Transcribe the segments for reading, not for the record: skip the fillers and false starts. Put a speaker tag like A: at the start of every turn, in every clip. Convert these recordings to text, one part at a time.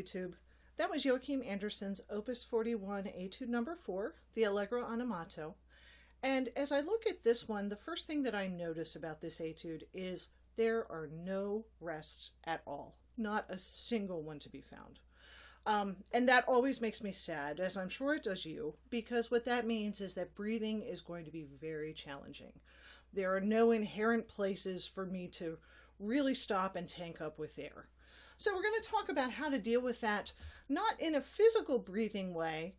A: YouTube. That was Joachim Andersen's Opus 41 Etude number 4, the Allegro Animato. And as I look at this one, the first thing that I notice about this etude is there are no rests at all. Not a single one to be found. And that always makes me sad, as I'm sure it does you, because what that means is that breathing is going to be very challenging. There are no inherent places for me to really stop and tank up with air. So we're going to talk about how to deal with that, not in a physical breathing way,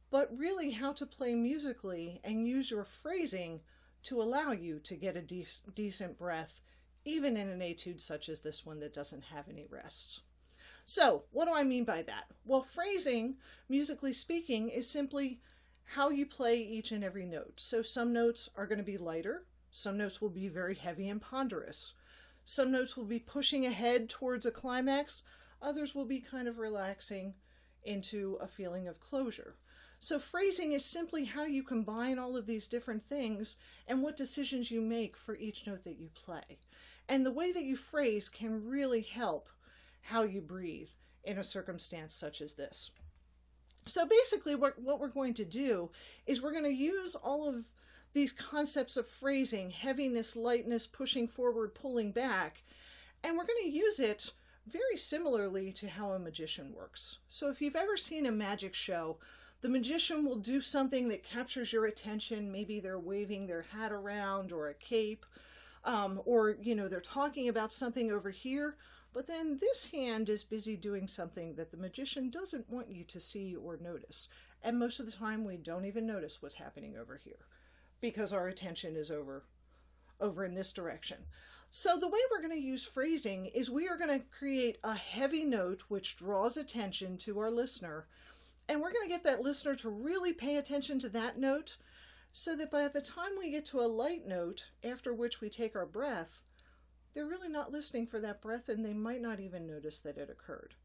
A: but really how to play musically and use your phrasing to allow you to get a decent breath, even in an etude such as this one that doesn't have any rests. So what do I mean by that? Well, phrasing, musically speaking, is simply how you play each and every note. So some notes are going to be lighter, some notes will be very heavy and ponderous. Some notes will be pushing ahead towards a climax, others will be kind of relaxing into a feeling of closure. So phrasing is simply how you combine all of these different things and what decisions you make for each note that you play. And the way that you phrase can really help how you breathe in a circumstance such as this. So basically what we're going to do is we're going to use all of these concepts of phrasing, heaviness, lightness, pushing forward, pulling back, and we're going to use it very similarly to how a magician works. So if you've ever seen a magic show, the magician will do something that captures your attention. Maybe they're waving their hat around or a cape, or they're talking about something over here, but then this hand is busy doing something that the magician doesn't want you to see or notice. And most of the time we don't even notice what's happening over here, because our attention is over in this direction. So the way we're going to use phrasing is we are going to create a heavy note which draws attention to our listener, and we're going to get that listener to really pay attention to that note so that by the time we get to a light note, after which we take our breath, they're really not listening for that breath and they might not even notice that it occurred.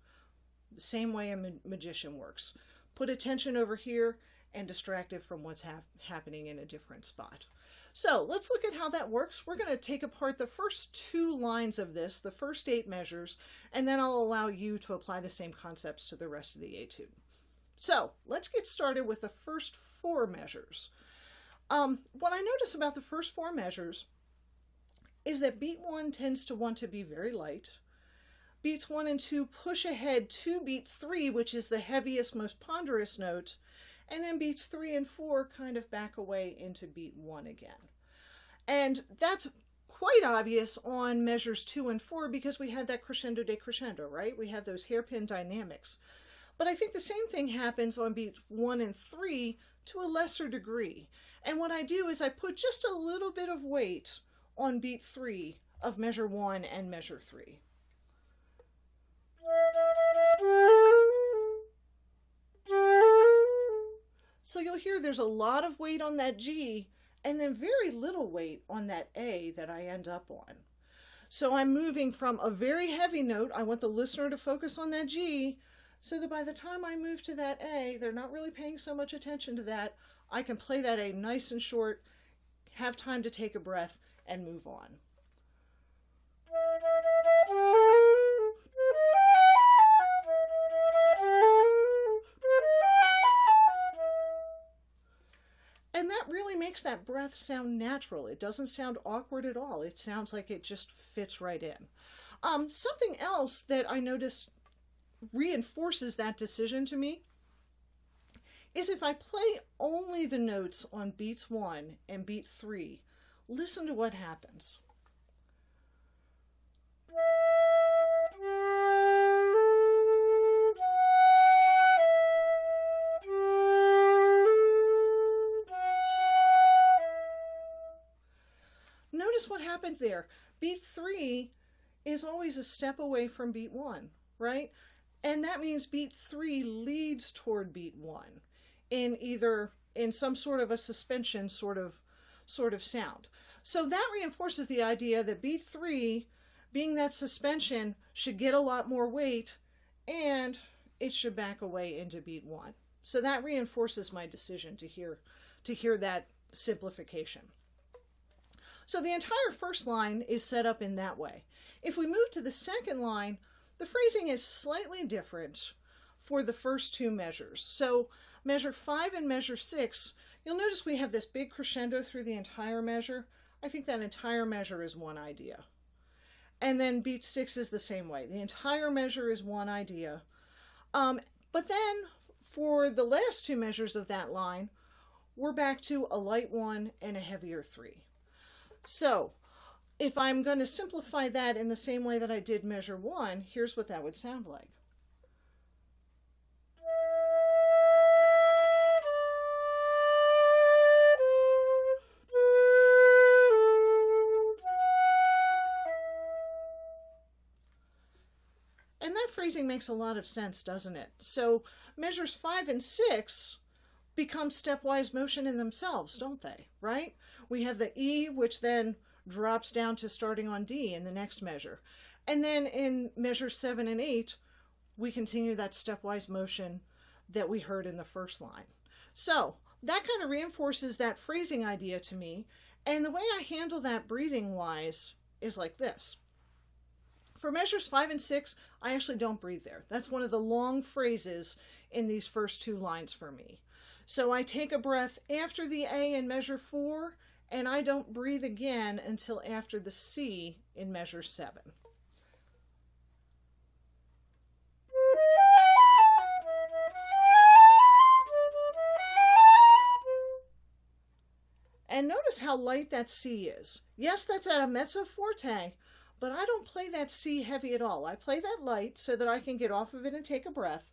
A: The same way a magician works. Put attention over here and distract it from what's happening in a different spot. So let's look at how that works. We're going to take apart the first 2 lines of this, the first 8 measures, and then I'll allow you to apply the same concepts to the rest of the etude. So let's get started with the first 4 measures. What I notice about the first 4 measures is that beat 1 tends to want to be very light. Beats 1 and 2 push ahead to beat 3, which is the heaviest, most ponderous note, and then beats 3 and 4 kind of back away into beat 1 again. And that's quite obvious on measures 2 and 4 because we have that crescendo decrescendo, right? We have those hairpin dynamics. But I think the same thing happens on beats 1 and 3 to a lesser degree. And what I do is I put just a little bit of weight on beat 3 of measure 1 and measure 3. So you'll hear there's a lot of weight on that G and then very little weight on that A that I end up on. So I'm moving from a very heavy note, I want the listener to focus on that G, so that by the time I move to that A, they're not really paying so much attention to that. I can play that A nice and short, have time to take a breath, and move on. And that really makes that breath sound natural. It doesn't sound awkward at all. It sounds like it just fits right in. Something else that I notice reinforces that decision to me is if I play only the notes on beats 1 and beat 3, listen to what happens. Notice what happened there. Beat 3 is always a step away from beat 1, right? And that means beat 3 leads toward beat 1 in some sort of a suspension sort of sound. So that reinforces the idea that beat 3, being that suspension, should get a lot more weight and it should back away into beat 1. So that reinforces my decision to hear that simplification. So the entire first line is set up in that way. If we move to the second line, the phrasing is slightly different. for the first two measures. So measure 5 and measure 6, you'll notice we have this big crescendo through the entire measure. I think that entire measure is one idea. And then beat 6 is the same way. The entire measure is one idea. But then for the last two measures of that line, we're back to a light 1 and a heavier 3. So if I'm going to simplify that in the same way that I did measure 1, here's what that would sound like. And that phrasing makes a lot of sense, doesn't it? So measures 5 and 6 become stepwise motion in themselves, don't they? Right? We have the E, which then drops down to starting on D in the next measure. And then in measures 7 and 8, we continue that stepwise motion that we heard in the first line. So that kind of reinforces that phrasing idea to me. And the way I handle that breathing-wise is like this. For measures 5 and 6, I actually don't breathe there. That's one of the long phrases in these first two lines for me. So I take a breath after the A in measure 4, and I don't breathe again until after the C in measure 7. And notice how light that C is. Yes, that's at a mezzo forte, but I don't play that C heavy at all. I play that light so that I can get off of it and take a breath.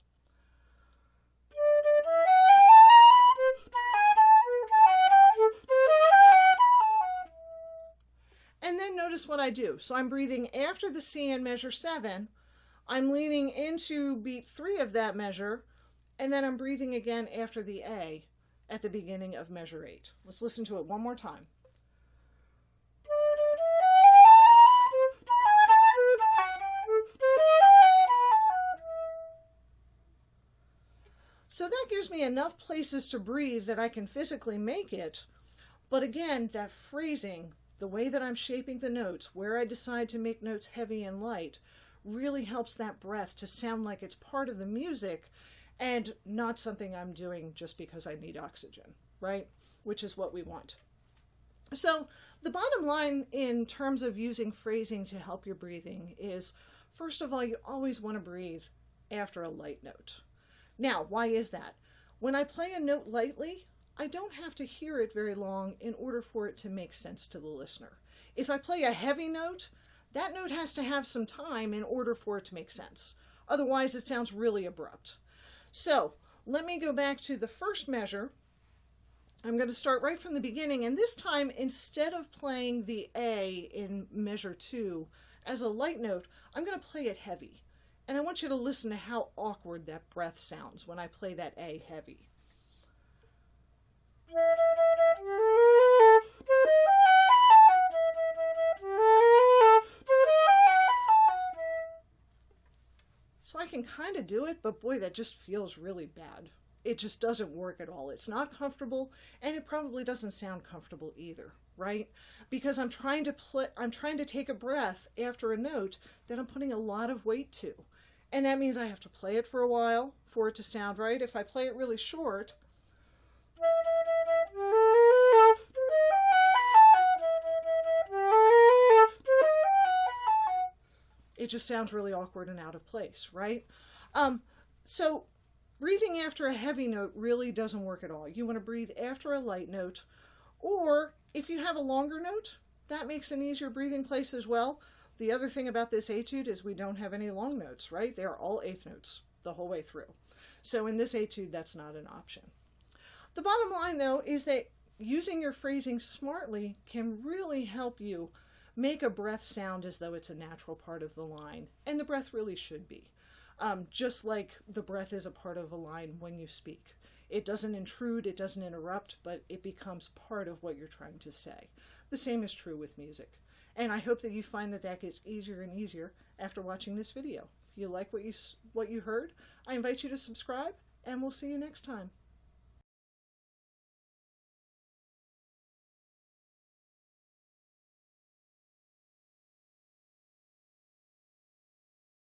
A: And then notice what I do. So I'm breathing after the C in measure 7. I'm leaning into beat 3 of that measure, and then I'm breathing again after the A at the beginning of measure 8. Let's listen to it one more time. So that gives me enough places to breathe that I can physically make it. But again, that phrasing, the way that I'm shaping the notes, where I decide to make notes heavy and light, really helps that breath to sound like it's part of the music and not something I'm doing just because I need oxygen, right? Which is what we want. So the bottom line in terms of using phrasing to help your breathing is, first of all, you always want to breathe after a light note. Now, why is that? When I play a note lightly, I don't have to hear it very long in order for it to make sense to the listener. If I play a heavy note, that note has to have some time in order for it to make sense. Otherwise, it sounds really abrupt. So let me go back to the first measure. I'm going to start right from the beginning, and this time, instead of playing the A in measure 2 as a light note, I'm going to play it heavy. And I want you to listen to how awkward that breath sounds when I play that A heavy. So I can kind of do it, but boy, that just feels really bad. It just doesn't work at all. It's not comfortable, and it probably doesn't sound comfortable either, right? Because I'm trying to take a breath after a note that I'm putting a lot of weight to. And that means I have to play it for a while for it to sound right. If I play it really short, it just sounds really awkward and out of place, right? So breathing after a heavy note really doesn't work at all. You want to breathe after a light note, or if you have a longer note, that makes an easier breathing place as well. The other thing about this etude is we don't have any long notes, right? They're all eighth notes the whole way through. So in this etude, that's not an option. The bottom line, though, is that using your phrasing smartly can really help you make a breath sound as though it's a natural part of the line. And the breath really should be. Just like the breath is a part of a line when you speak. It doesn't intrude, it doesn't interrupt, but it becomes part of what you're trying to say. The same is true with music. And I hope that you find that that gets easier and easier after watching this video. If you like what you heard, I invite you to subscribe, and we'll see you next time.